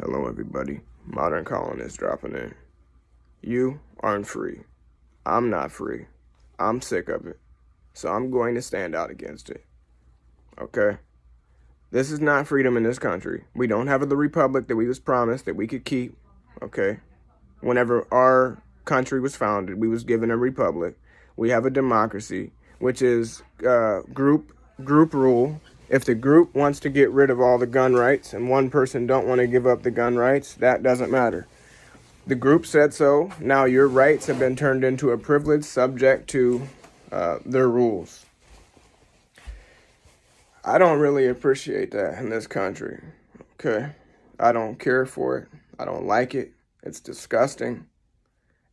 Hello, everybody. Modern Colonist dropping in. You aren't free. I'm not free. I'm sick of it. So I'm going to stand out against it. Okay? This is not freedom in this country. We don't have the republic that we was promised that we could keep. Okay? Whenever our country was founded, we was given a republic. We have a democracy, which is group rule. If the group wants to get rid of all the gun rights and one person don't want to give up the gun rights, that doesn't matter. The group said so. Now your rights have been turned into a privilege subject to their rules. I don't really appreciate that in this country. Okay? I don't care for it. I don't like it. It's disgusting.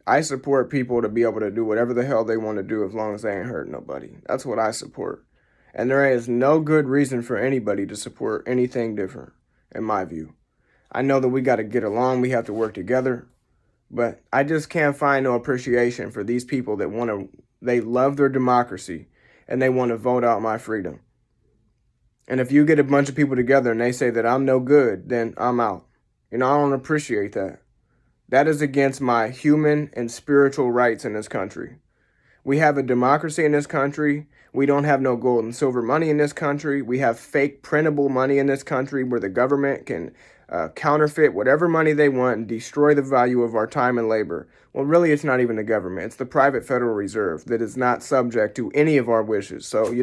I support people to be able to do whatever the hell they want to do as long as they ain't hurt nobody. That's what I support. And there is no good reason for anybody to support anything different, in my view. I know that we got to get along, we have to work together, but I just can't find no appreciation for these people that they love their democracy and they want to vote out my freedom. And if you get a bunch of people together and they say that I'm no good, then I'm out. I don't appreciate that. That is against my human and spiritual rights in this country. We have a democracy in this country. We don't have no gold and silver money in this country. We have fake printable money in this country where the government can counterfeit whatever money they want and destroy the value of our time and labor. Well, really, it's not even the government. It's the private Federal Reserve that is not subject to any of our wishes. So,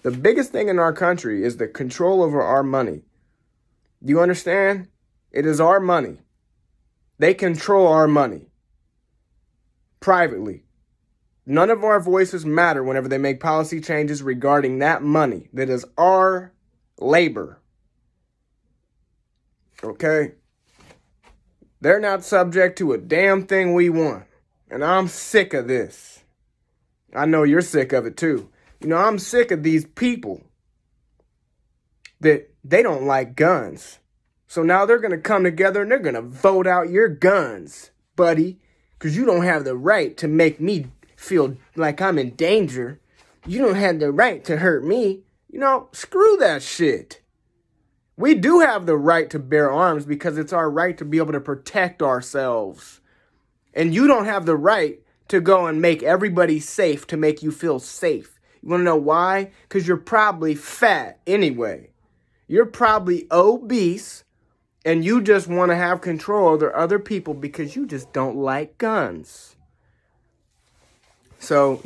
the biggest thing in our country is the control over our money. Do you understand? It is our money. They control our money privately. None of our voices matter whenever they make policy changes regarding that money that is our labor. Okay? They're not subject to a damn thing we want. And I'm sick of this. I know you're sick of it too. I'm sick of these people that they don't like guns. So now they're going to come together and they're going to vote out your guns, buddy, because you don't have the right to make me feel like I'm in danger. You don't have the right to hurt me. Screw that shit. We do have the right to bear arms because it's our right to be able to protect ourselves. And you don't have the right to go and make everybody safe to make you feel safe. You want to know why? Because you're probably fat anyway. You're probably obese. And you just want to have control over other people because you just don't like guns. So,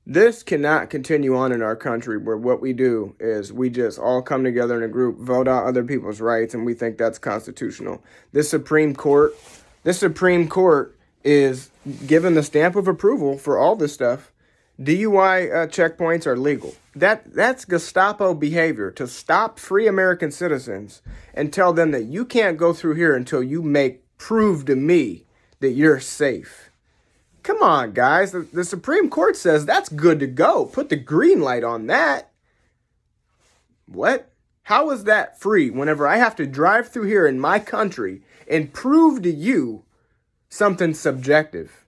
this cannot continue on in our country where what we do is we just all come together in a group, vote out other people's rights, and we think that's constitutional. The Supreme Court is given the stamp of approval for all this stuff. DUI checkpoints are legal. That's Gestapo behavior to stop free American citizens and tell them that you can't go through here until you prove to me that you're safe. Come on, guys. The Supreme Court says that's good to go. Put the green light on that. What? How is that free whenever I have to drive through here in my country and prove to you something subjective?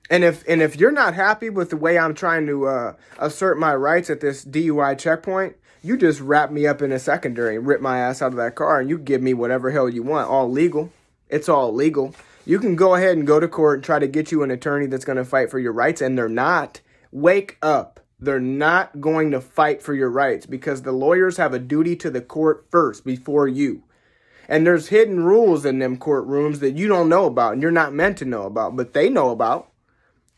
And if you're not happy with the way I'm trying to assert my rights at this DUI checkpoint, you just wrap me up in a secondary and rip my ass out of that car and you give me whatever hell you want. All legal. It's all legal. You can go ahead and go to court and try to get you an attorney that's going to fight for your rights, and they're not. Wake up. They're not going to fight for your rights because the lawyers have a duty to the court first before you. And there's hidden rules in them courtrooms that you don't know about and you're not meant to know about, but they know about.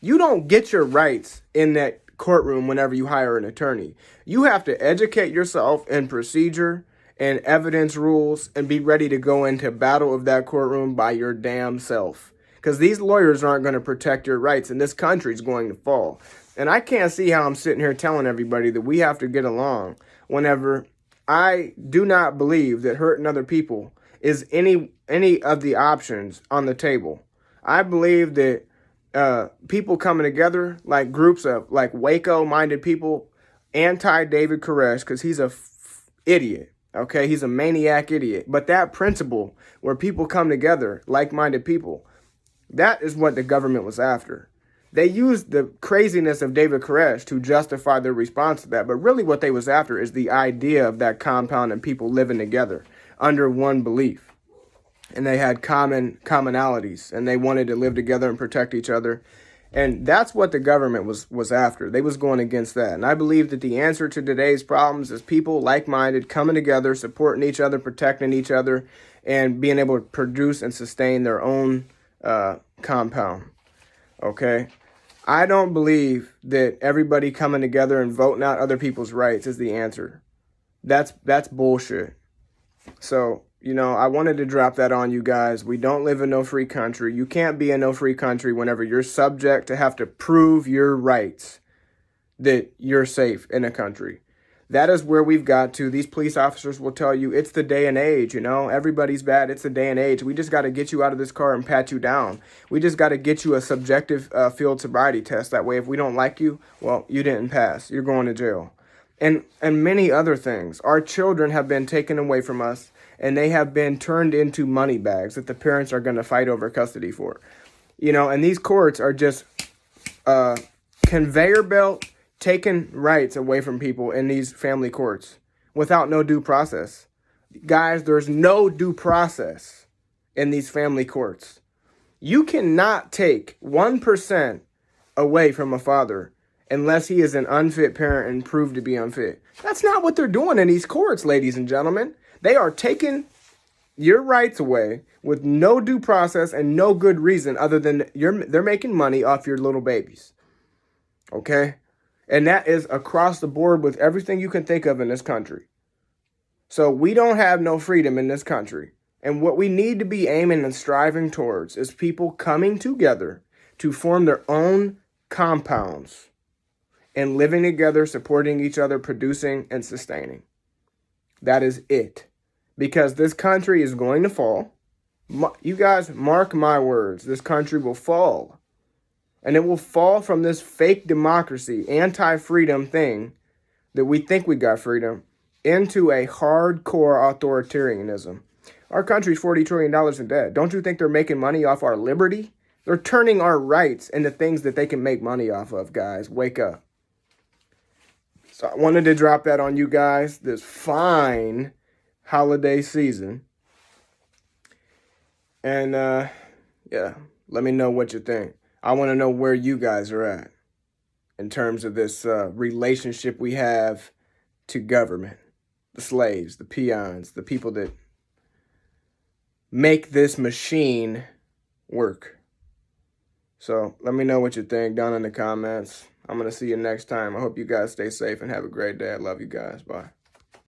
You don't get your rights in that courtroom whenever you hire an attorney. You have to educate yourself in procedure and evidence rules and be ready to go into battle of that courtroom by your damn self. Because these lawyers aren't going to protect your rights and this country's going to fall. And I can't see how I'm sitting here telling everybody that we have to get along whenever I do not believe that hurting other people is any of the options on the table. I believe that people coming together, like groups of like Waco-minded people, anti-David Koresh, because he's a idiot, okay? He's a maniac idiot. But that principle where people come together, like-minded people, that is what the government was after. They used the craziness of David Koresh to justify their response to that. But really what they was after is the idea of that compound and people living together under one belief. and they had commonalities, and they wanted to live together and protect each other. And that's what the government was after. They was going against that. And I believe that the answer to today's problems is people like-minded coming together, supporting each other, protecting each other, and being able to produce and sustain their own compound. Okay? I don't believe that everybody coming together and voting out other people's rights is the answer. That's bullshit. So, I wanted to drop that on you guys. We don't live in no free country. You can't be in no free country whenever you're subject to have to prove your rights that you're safe in a country. That is where we've got to. These police officers will tell you it's the day and age, Everybody's bad. It's the day and age. We just got to get you out of this car and pat you down. We just got to get you a subjective field sobriety test. That way, if we don't like you, well, you didn't pass. You're going to jail. And many other things. Our children have been taken away from us, and they have been turned into money bags that the parents are going to fight over custody for. And these courts are just conveyor belt taking rights away from people in these family courts without no due process. Guys, there's no due process in these family courts. You cannot take 1% away from a father unless he is an unfit parent and proved to be unfit. That's not what they're doing in these courts, ladies and gentlemen. They are taking your rights away with no due process and no good reason other than they're making money off your little babies. Okay? And that is across the board with everything you can think of in this country. So we don't have no freedom in this country. And what we need to be aiming and striving towards is people coming together to form their own compounds and living together, supporting each other, producing and sustaining. That is it. Because this country is going to fall. You guys, mark my words. This country will fall. And it will fall from this fake democracy, anti-freedom thing that we think we got freedom into a hardcore authoritarianism. Our country's $40 trillion in debt. Don't you think they're making money off our liberty? They're turning our rights into things that they can make money off of, guys. Wake up. So I wanted to drop that on you guys this fine holiday season. And, let me know what you think. I want to know where you guys are at in terms of this relationship we have to government, the slaves, the peons, the people that make this machine work. So let me know what you think down in the comments. I'm going to see you next time. I hope you guys stay safe and have a great day. I love you guys. Bye.